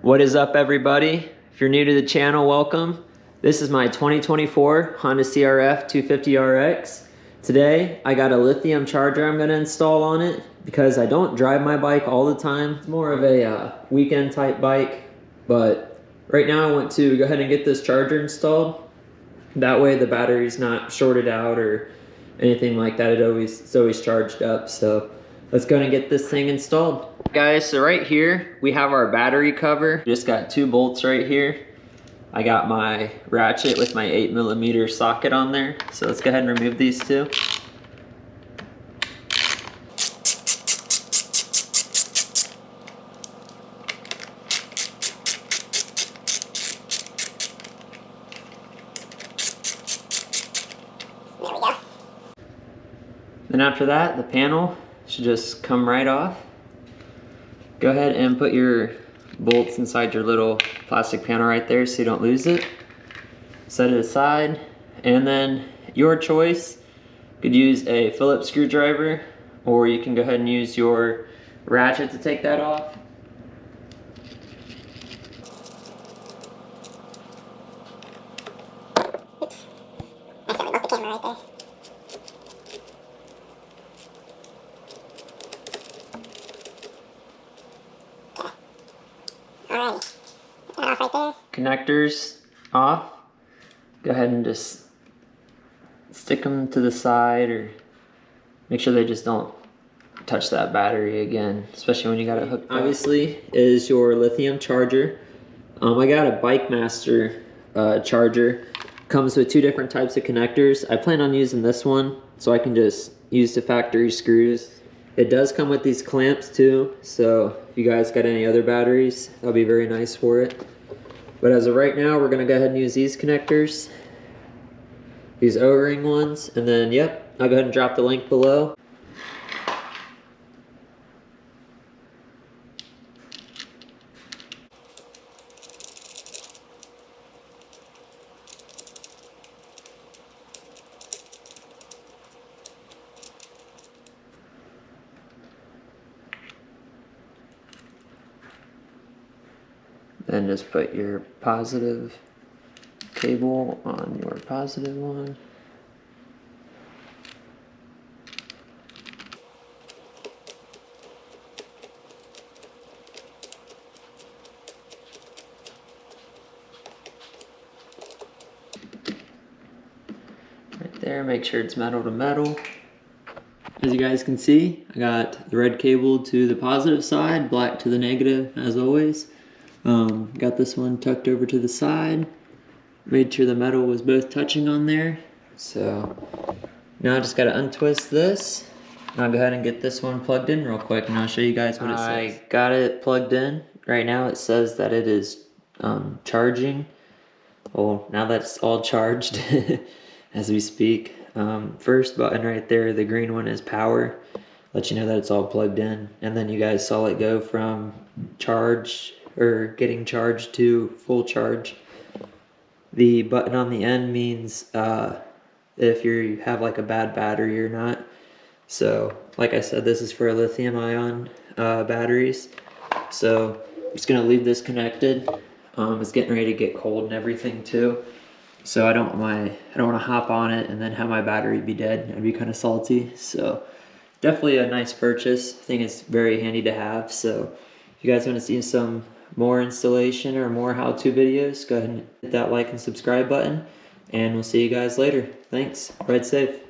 What is up, everybody? If you're new to the channel, welcome. This is my 2024 Honda CRF 250RX. Today I got a lithium charger I'm going to install on it because I don't drive my bike all the time. It's more of a weekend type bike, but right now I want to go ahead and get this charger installed. That way the battery's not shorted out or anything like that. It's always charged up. So let's go and get this thing installed. Guys, so right here we have our battery cover. Just got two bolts right here. I got my ratchet with my 8mm socket on there. So let's go ahead and remove these two. There we go. Then after that, the panel should just come right off. Go ahead and put your bolts inside your little plastic panel right there so you don't lose it. Set it aside, and then your choice. You could use a Phillips screwdriver, or you can go ahead and use your ratchet to take that off. Oops. I accidentally broke the camera right there. Alright, get that off right there. Connectors off. Go ahead and just stick them to the side, or make sure they just don't touch that battery again, especially when you got it hooked up. Obviously is your lithium charger. I got a Bike Master charger. Comes with two different types of connectors. I plan on using this one so I can just use the factory screws. It does come with these clamps too, so if you guys got any other batteries, that'll be very nice for it. But as of right now, we're gonna go ahead and use these connectors, these O-ring ones, and then yep, I'll go ahead and drop the link below. Then just put your positive cable on your positive one. Right there, make sure it's metal to metal. As you guys can see, I got the red cable to the positive side, black to the negative, as always. Got this one tucked over to the side. Made sure the metal was both touching on there. So now I just gotta untwist this. I'll go ahead and get this one plugged in real quick, and I'll show you guys what it says. I got it plugged in. Right now it says that it is charging. Well, now that's all charged as we speak. First button right there, the green one, is power. Let you know that it's all plugged in. And then you guys saw it go from charge or getting charged to full charge. The button on the end means if you have like a bad battery or not. So like I said, this is for lithium-ion batteries. So I'm just gonna leave this connected. It's getting ready to get cold and everything too. So I don't want to hop on it and then have my battery be dead. It'd be kind of salty. So definitely a nice purchase. I think it's very handy to have. So if you guys want to see some more installation or more how-to videos, go ahead and hit that like and subscribe button, and we'll see you guys later. Thanks. Ride safe.